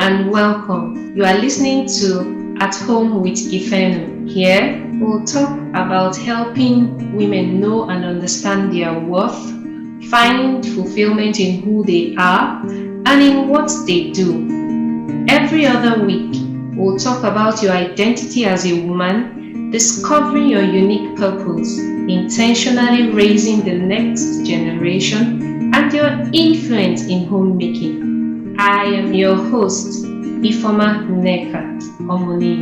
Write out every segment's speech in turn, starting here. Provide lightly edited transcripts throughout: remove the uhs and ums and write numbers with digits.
and welcome. You are listening to At Home with Ifeno. Here, we'll talk about helping women know and understand their worth, find fulfillment in who they are, and in what they do. Every other week, we'll talk about your identity as a woman, discovering your unique purpose, intentionally raising the next generation, and your influence in homemaking. I am your host, Ifoma Nneka Omoni.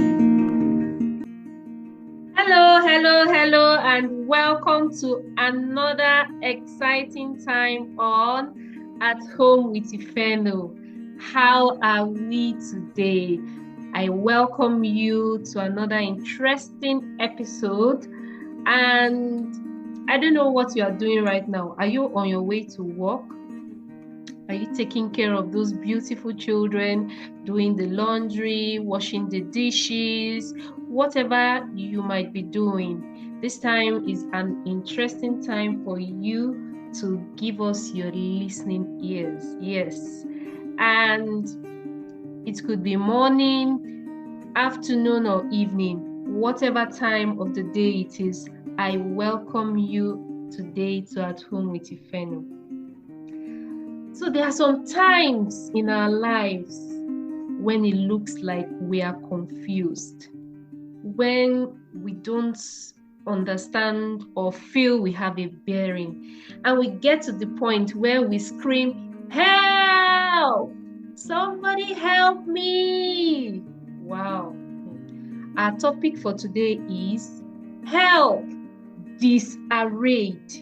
Hello, and welcome to another exciting time on At Home with Ifeno. How are we today? I welcome you to another interesting episode, and I don't know what you are doing right now. Are you on your way to work? Are you taking care of those beautiful children, doing the laundry, washing the dishes, whatever you might be doing? This time is an interesting time for you to give us your listening ears. Yes. And it could be morning, afternoon, or evening, whatever time of the day it is. I welcome you today to At Home with Ifeno. So there are some times in our lives when it looks like we are confused, when we don't understand or feel we have a bearing, and we get to the point where we scream, "Help! Somebody help me!" Wow. Our topic for today is help, disarrayed.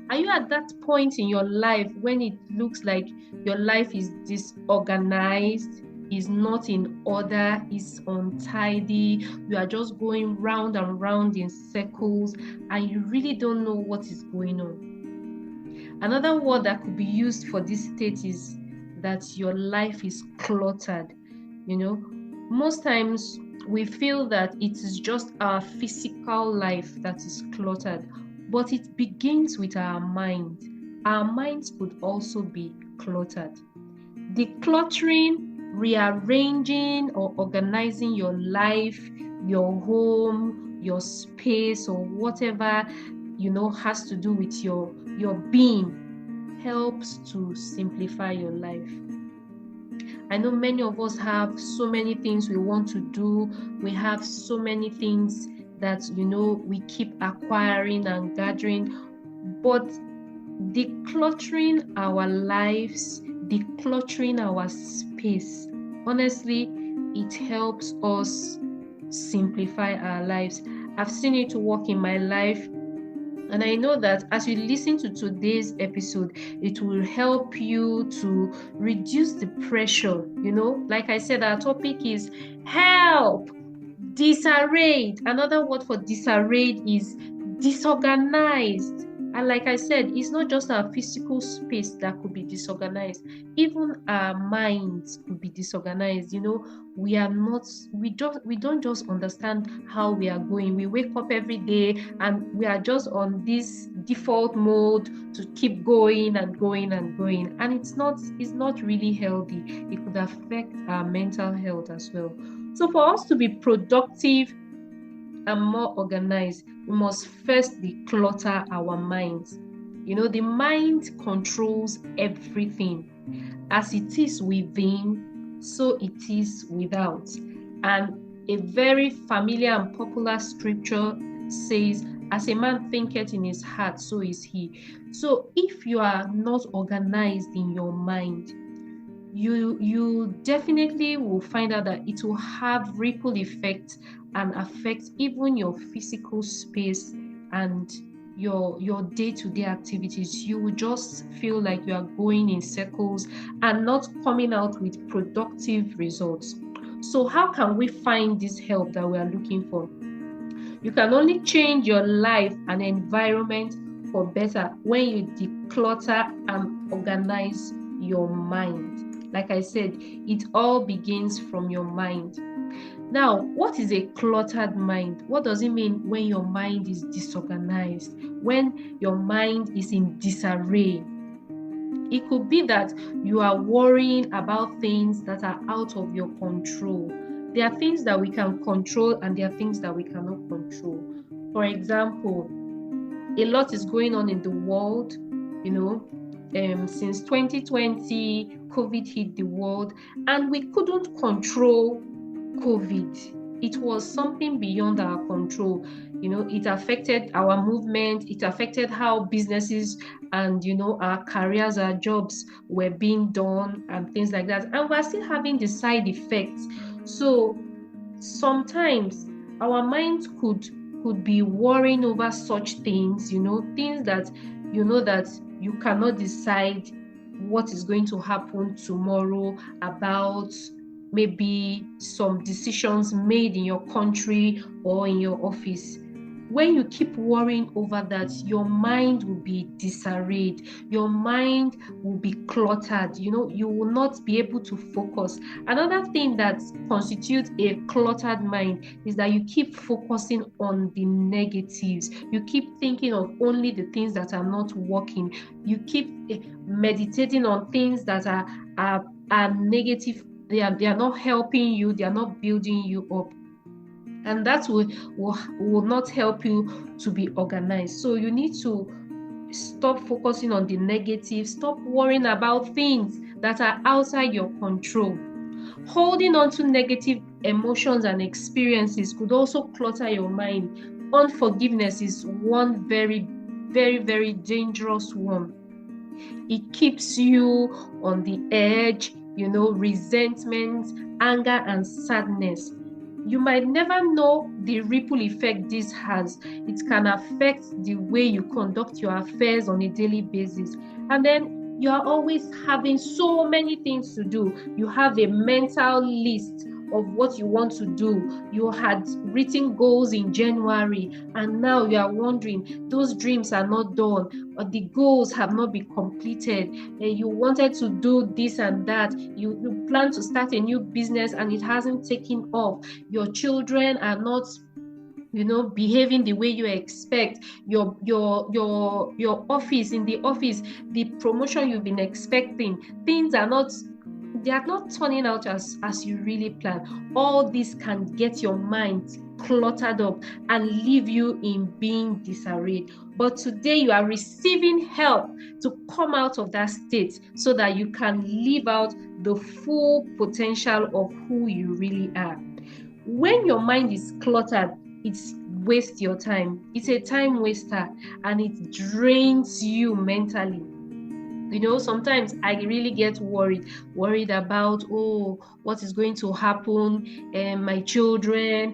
Are you at that point in your life when it looks like your life is disorganized, is not in order, is untidy, you are just going round and round in circles, and you really don't know what is going on? Another word that could be used for this state is that your life is cluttered. Most times we feel that it is just our physical life that is cluttered, but it begins with our mind. Our minds could also be cluttered. Decluttering, rearranging, or organizing your life, your home, your space, or whatever has to do with your being helps to simplify your life. I know many of us have so many things we want to do. We have so many things that we keep acquiring and gathering, but decluttering our lives, decluttering our space, honestly, it helps us simplify our lives. I've seen it work in my life, and I know that as you listen to today's episode, it will help you to reduce the pressure. Like I said, our topic is help, disarrayed. Another word for disarrayed is disorganized. And like I said, it's not just our physical space that could be disorganized. Even our minds could be disorganized. We don't just understand how we are going. We wake up every day and we are just on this default mode to keep going and going and going. And it's not really healthy. It could affect our mental health as well. So for us to be productive and more organized, we must first declutter our minds. The mind controls everything. As it is within, so it is without. And a very familiar and popular scripture says, "As a man thinketh in his heart, so is he." So if you are not organized in your mind, you definitely will find out that it will have ripple effects and affect even your physical space and your day-to-day activities. You will just feel like you are going in circles and not coming out with productive results. So how can we find this help that we are looking for? You can only change your life and environment for better when you declutter and organize your mind. Like I said, it all begins from your mind. Now, what is a cluttered mind? What does it mean when your mind is disorganized? When your mind is in disarray? It could be that you are worrying about things that are out of your control. There are things that we can control and there are things that we cannot control. For example, a lot is going on in the world, since 2020, COVID hit the world, and we couldn't control COVID. It was something beyond our control. It affected our movement, it affected how businesses and our careers, our jobs were being done and things like that. And we're still having the side effects. So sometimes our minds could be worrying over such things, things that that you cannot decide what is going to happen tomorrow, about maybe some decisions made in your country or in your office. When you keep worrying over that, your mind will be disarrayed, your mind will be cluttered, you will not be able to focus. Another thing that constitutes a cluttered mind is that you keep focusing on the negatives. You keep thinking of only the things that are not working. You keep meditating on things that are negative. They are not helping you, they are not building you up. And that will not help you to be organized. So you need to stop focusing on the negative, stop worrying about things that are outside your control. Holding on to negative emotions and experiences could also clutter your mind. Unforgiveness is one very, very, very dangerous one. It keeps you on the edge, resentment, anger, and sadness. You might never know the ripple effect this has. It can affect the way you conduct your affairs on a daily basis. And then you are always having so many things to do. You have a mental list of what you want to do. You had written goals in January, and now you are wondering, those dreams are not done, or the goals have not been completed. You wanted to do this and that. You plan to start a new business and it hasn't taken off. Your children are not behaving the way you expect. Your office, in the office, the promotion you've been expecting, things are not turning out as you really plan. All this can get your mind cluttered up and leave you in being disarrayed. But today you are receiving help to come out of that state so that you can live out the full potential of who you really are. When your mind is cluttered, it wastes your time. It's a time waster and it drains you mentally. Sometimes I really get worried about, what is going to happen, my children,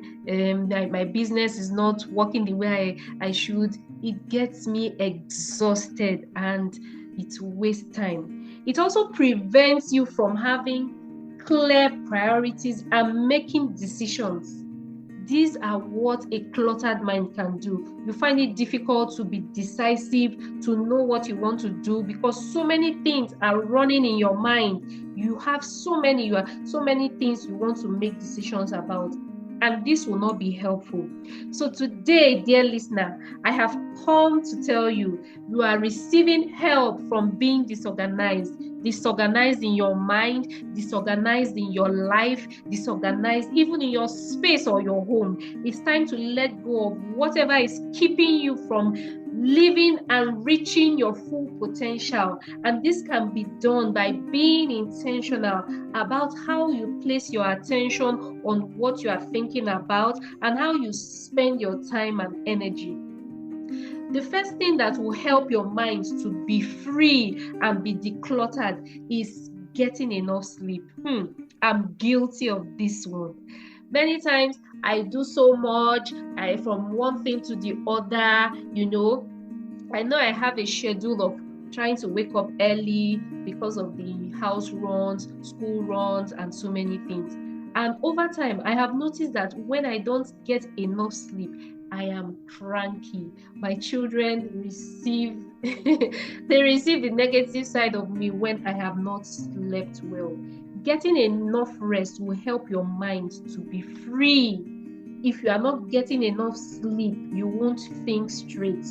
my business is not working the way I should. It gets me exhausted and it wastes time. It also prevents you from having clear priorities and making decisions. These are what a cluttered mind can do. You find it difficult to be decisive, to know what you want to do, because so many things are running in your mind. You have so many things you want to make decisions about, and this will not be helpful. So today, dear listener, I have come to tell you, you are receiving help from being disorganized in your mind, disorganized in your life, disorganized even in your space or your home. It's time to let go of whatever is keeping you from living and reaching your full potential. And this can be done by being intentional about how you place your attention on what you are thinking about and how you spend your time and energy. The first thing that will help your mind to be free and be decluttered is getting enough sleep. I'm guilty of this one. Many times I do so much, from one thing to the other, I know I have a schedule of trying to wake up early because of the house runs, school runs, and so many things. And over time, I have noticed that when I don't get enough sleep, I am cranky. My children receive the negative side of me when I have not slept well. Getting enough rest will help your mind to be free. If you are not getting enough sleep, you won't think straight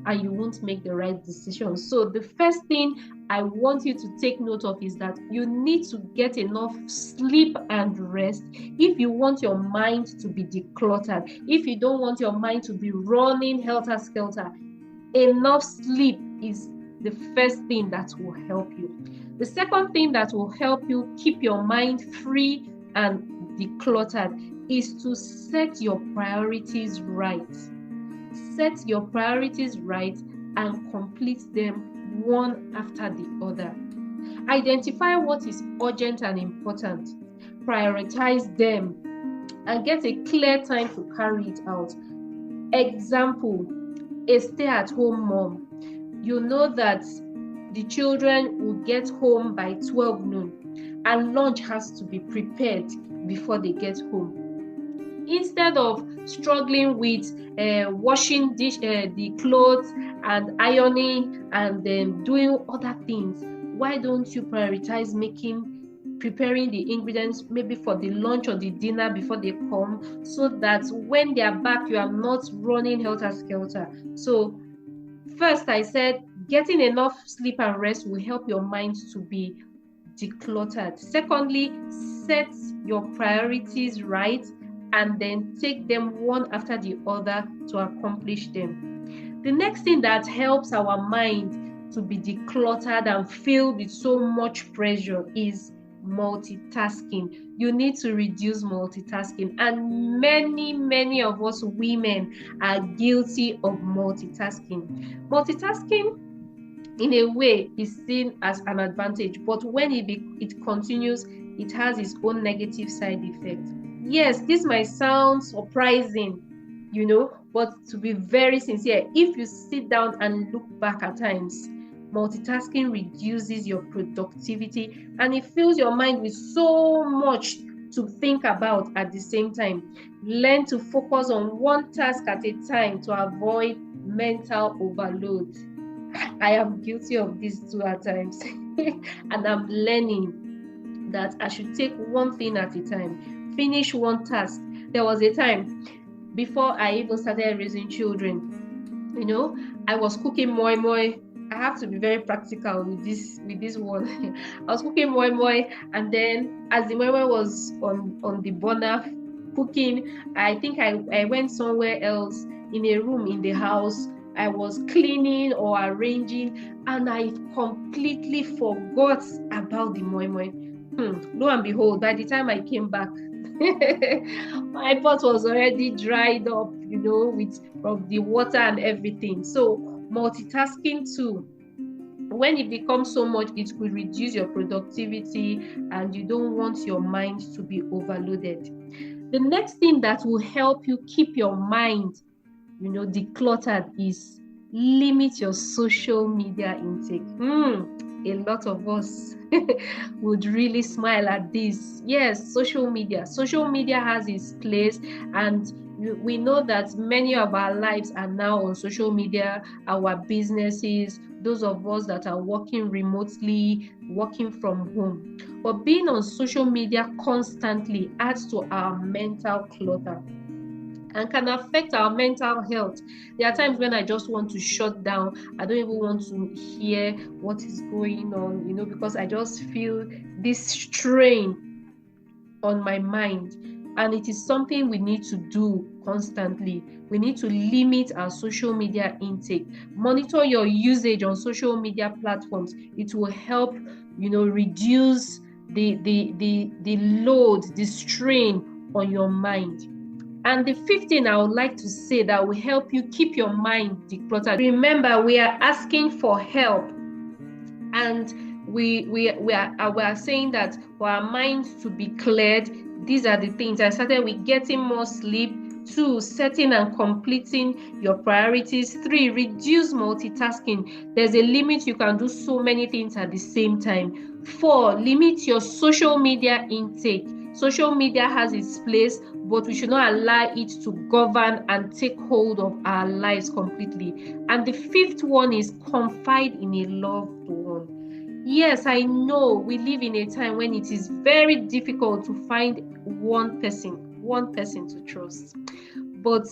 and you won't make the right decisions. So the first thing I want you to take note of is that you need to get enough sleep and rest if you want your mind to be decluttered. If you don't want your mind to be running helter-skelter, enough sleep is the first thing that will help you. The second thing that will help you keep your mind free and decluttered is to set your priorities right. Set your priorities right and complete them one after the other. Identify what is urgent and important. Prioritize them and get a clear time to carry it out. Example, a stay-at-home mom. You know that the children will get home by 12 noon and lunch has to be prepared before they get home. Instead of struggling with washing the clothes and ironing and then doing other things, why don't you prioritize preparing the ingredients maybe for the lunch or the dinner before they come, so that when they are back you are not running helter-skelter? So first, I said getting enough sleep and rest will help your mind to be decluttered. Secondly, set your priorities right and then take them one after the other to accomplish them. The next thing that helps our mind to be decluttered and filled with so much pressure is multitasking. You need to reduce multitasking, and many of us women are guilty of multitasking. Multitasking in a way is seen as an advantage, but when it continues, it has its own negative side effect. Yes, this might sound surprising, but to be very sincere, if you sit down and look back at times, multitasking reduces your productivity and it fills your mind with so much to think about at the same time. Learn to focus on one task at a time to avoid mental overload. I am guilty of this too at times. And I'm learning that I should take one thing at a time, finish one task. There was a time before I even started raising children, I was cooking moi moi. I have to be very practical with this one. I was cooking moi moi, and then as the moi moi was on the burner cooking, I think I went somewhere else in a room in the house. I was cleaning or arranging, and I completely forgot about the moi moi. Lo and behold, by the time I came back, my pot was already dried up, from the water and everything. So multitasking too, when it becomes so much, it could reduce your productivity, and you don't want your mind to be overloaded. The next thing that will help you keep your mind, decluttered is limit your social media intake. A lot of us would really smile at this. Yes, social media has its place, and we know that many of our lives are now on social media. Our businesses, those of us that are working remotely, working from home, but being on social media constantly adds to our mental clutter and can affect our mental health. There are times when I just want to shut down. I don't even want to hear what is going on, because I just feel this strain on my mind. And it is something we need to do constantly. We need to limit our social media intake. Monitor your usage on social media platforms. It will help, reduce the load, the strain on your mind. And the fifth thing I would like to say that will help you keep your mind decluttered. Remember, we are asking for help, and we are saying that for our minds to be cleared, these are the things. I started with getting more sleep. 2, setting and completing your priorities. 3, reduce multitasking. There's a limit. You can do so many things at the same time. 4, limit your social media intake. Social media has its place, but we should not allow it to govern and take hold of our lives completely. And the 5th one is confide in a loved one. Yes, I know we live in a time when it is very difficult to find one person to trust. But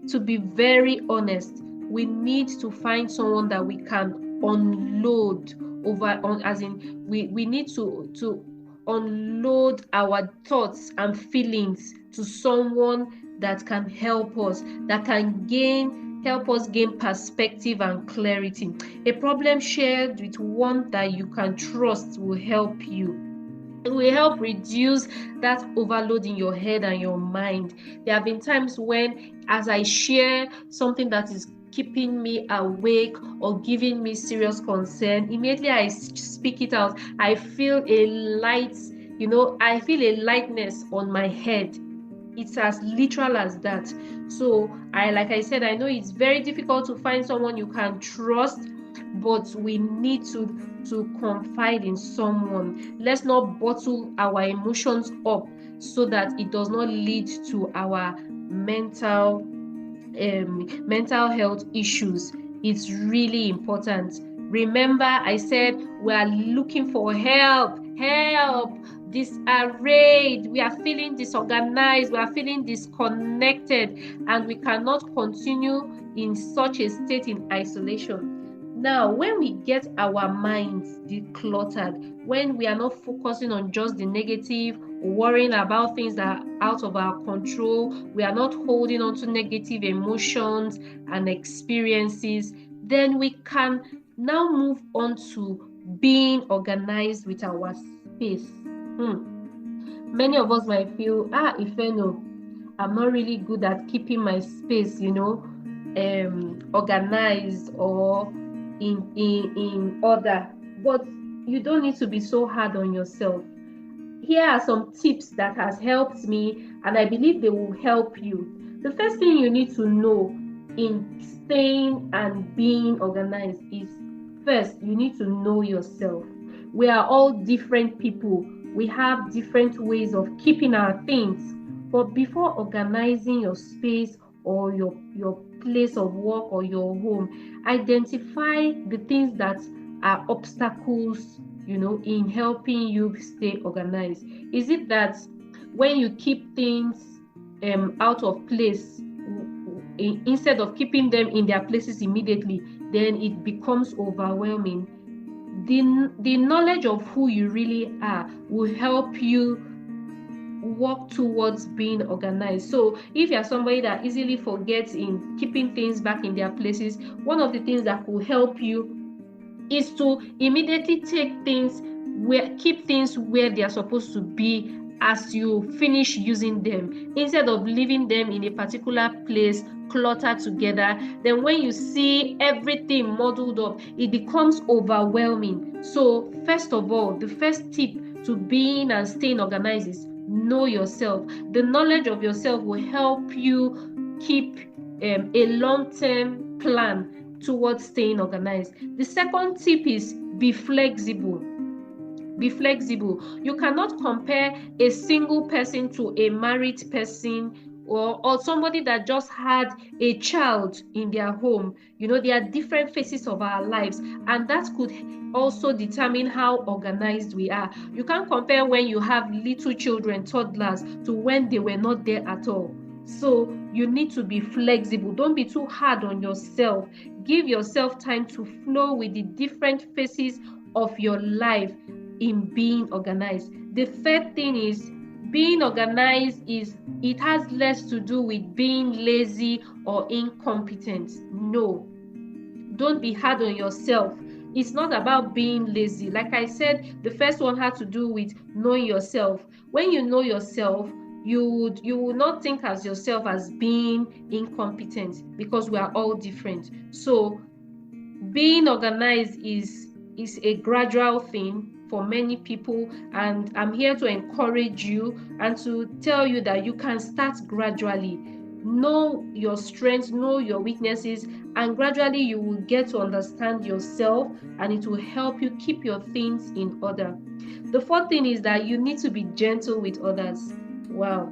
to be very honest, we need to find someone that we can unload we need to unload our thoughts and feelings to someone that can help us, that can help us gain perspective and clarity. A problem shared with one that you can trust will help you. It will help reduce that overload in your head and your mind. There have been times when, as I share something that is keeping me awake or giving me serious concern, immediately I speak it out, I feel a light, I feel a lightness on my head. It's as literal as that. So like I said, I know it's very difficult to find someone you can trust, but we need to confide in someone. Let's not bottle our emotions up so that it does not lead to our mental health issues. It's really important. Remember, I said we are looking for help. Disarrayed. We are feeling disorganized. We are feeling disconnected, and we cannot continue in such a state in isolation. Now, when we get our minds decluttered, when we are not focusing on just the negative, worrying about things that are out of our control, we are not holding on to negative emotions and experiences, then we can now move on to being organized with our space. Many of us might feel, Ifeno, I'm not really good at keeping my space, organized or in order. But you don't need to be so hard on yourself. Here are some tips that has helped me, and I believe they will help you. The first thing you need to know in staying and being organized is, first, you need to know yourself. We are all different people. We have different ways of keeping our things. But before organizing your space or your place of work or your home, identify the things that are obstacles, in helping you stay organized. Is it that when you keep things out of place, instead of keeping them in their places immediately, then it becomes overwhelming? The knowledge of who you really are will help you work towards being organized. So if you're somebody that easily forgets in keeping things back in their places, one of the things that will help you is to immediately keep things where they are supposed to be as you finish using them, instead of leaving them in a particular place cluttered together. Then when you see everything muddled up, it becomes overwhelming. So first of all, the first tip to being and staying organized is know yourself. The knowledge of yourself will help you keep a long-term plan towards staying organized. The second tip is be flexible. Be flexible. You cannot compare a single person to a married person or somebody that just had a child in their home. There are different phases of our lives, and that could also determine how organized we are. You can't compare when you have little children, toddlers, to when they were not there at all. So you need to be flexible. Don't be too hard on yourself. Give yourself time to flow with the different phases of your life in being organized. The third thing is, being organized it has less to do with being lazy or incompetent. No, don't be hard on yourself. It's not about being lazy. Like I said, the first one had to do with knowing yourself. When you know yourself, you will not think as yourself as being incompetent, because we are all different. So being organized is a gradual thing for many people, and I'm here to encourage you and to tell you that you can start gradually. Know your strengths, know your weaknesses, and gradually you will get to understand yourself, and it will help you keep your things in order. The fourth thing is that you need to be gentle with others. Wow.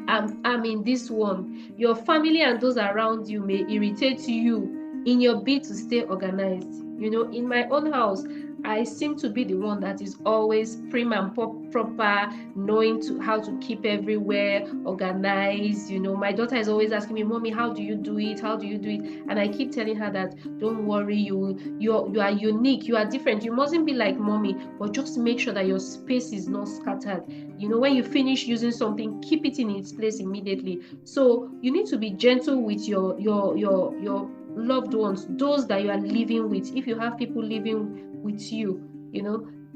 I'm in this one. Your family and those around you may irritate you in your bid to stay organized. In my own house, I seem to be the one that is always prim and proper, knowing how to keep everywhere organized. My daughter is always asking me, "Mommy, how do you do it? How do you do it?" And I keep telling her that, "Don't worry, you are unique, you are different. You mustn't be like mommy, but just make sure that your space is not scattered. When you finish using something, keep it in its place immediately." So you need to be gentle with your loved ones, those that you are living with. If you have people living with you,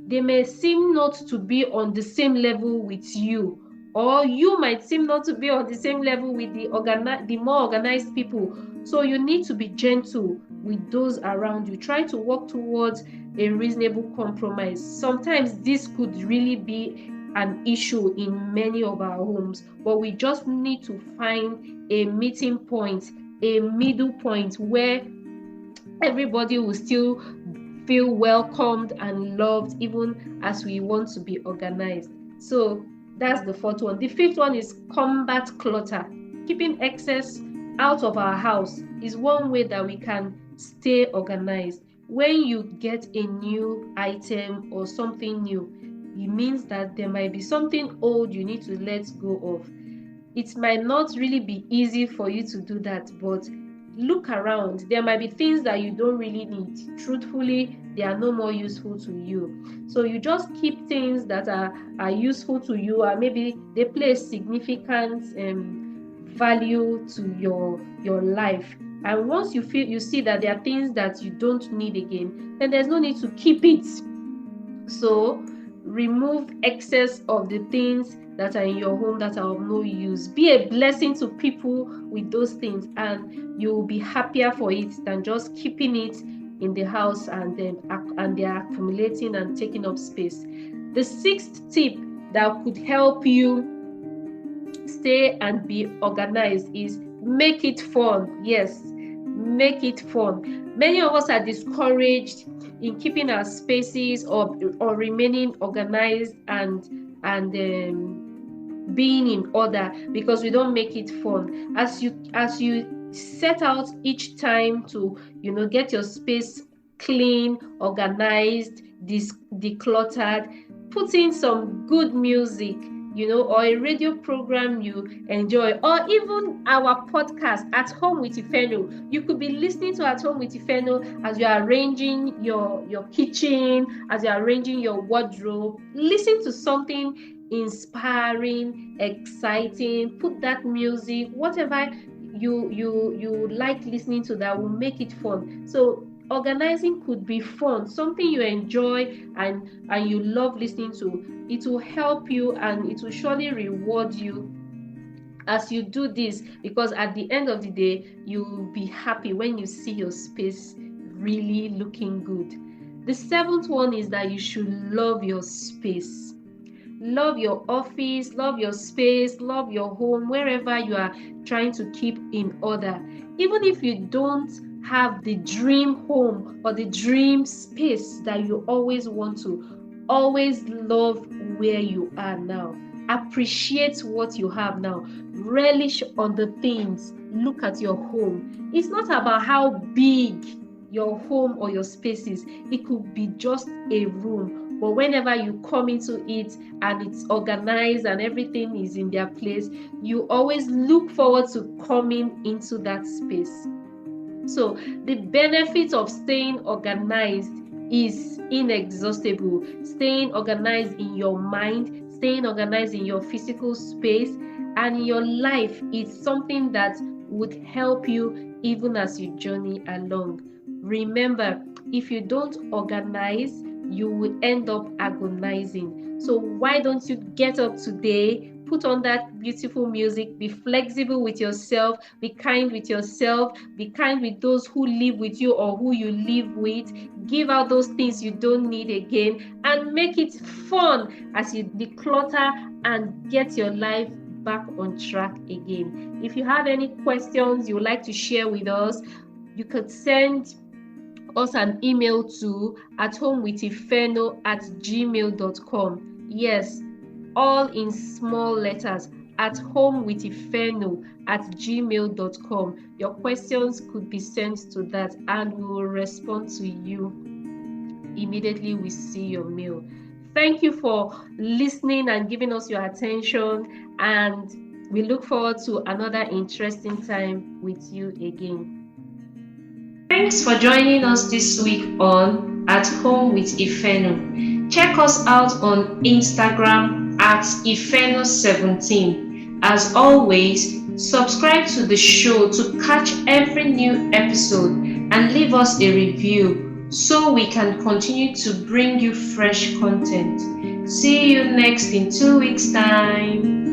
they may seem not to be on the same level with you, or you might seem not to be on the same level with the more organized people. So you need to be gentle with those around you. Try to work towards a reasonable compromise. Sometimes this could really be an issue in many of our homes, but we just need to find a meeting point, a middle point where everybody will still feel welcomed and loved, even as we want to be organized. So that's the fourth one. The fifth one is combat clutter. Keeping excess out of our house is one way that we can stay organized. When you get a new item or something new, it means that there might be something old you need to let go of. It might not really be easy for you to do that, but look around. There might be things that you don't really need. Truthfully, they are no more useful to you. So you just keep things that are useful to you, and maybe they play significant value to your life. And once you see that there are things that you don't need again, then there's no need to keep it. So remove excess of the things that are in your home that are of no use. Be a blessing to people with those things, and you will be happier for it than just keeping it in the house and they are accumulating and taking up space. The sixth tip that could help you stay and be organized is make it fun. Yes, make it fun. Many of us are discouraged in keeping our spaces or remaining organized and being in order because we don't make it fun. As you set out each time to get your space clean, organized, decluttered, put in some good music, or a radio program you enjoy, or even our podcast At Home with Ifeno. You could be listening to At Home with Ifeno as you are arranging your kitchen, as you are arranging your wardrobe. Listen to something inspiring, exciting. Put that music, whatever you like listening to, that will make it fun. So organizing could be fun, something you enjoy and you love listening to. It will help you and it will surely reward you as you do this, because at the end of the day, you will be happy when you see your space really looking good. The seventh one is that you should love your space. Love your office, love your space, love your home, wherever you are trying to keep in order. Even if you don't have the dream home or the dream space that you always want to, always love where you are now. Appreciate what you have now. Relish on the things. Look at your home. It's not about how big your home or your space is. It could be just a room. But whenever you come into it and it's organized and everything is in their place, you always look forward to coming into that space. So the benefit of staying organized is inexhaustible. Staying organized in your mind, staying organized in your physical space and in your life is something that would help you even as you journey along. Remember, if you don't organize, you will end up agonizing. So why don't you get up today, put on that beautiful music, be flexible with yourself, be kind with yourself, be kind with those who live with you or who you live with, give out those things you don't need again, and make it fun as you declutter and get your life back on track again. If you have any questions you would like to share with us, you could send us an email to athomewithifeno@gmail.com. Yes, all in small letters, athomewithifeno@gmail.com. Your questions could be sent to that and we will respond to you. immediately we see your mail. Thank you for listening and giving us your attention, and we look forward to another interesting time with you again. Thanks for joining us this week on At Home with Ifeno. Check us out on Instagram at Ifeno17. As always, subscribe to the show to catch every new episode and leave us a review so we can continue to bring you fresh content. See you next in 2 weeks' time.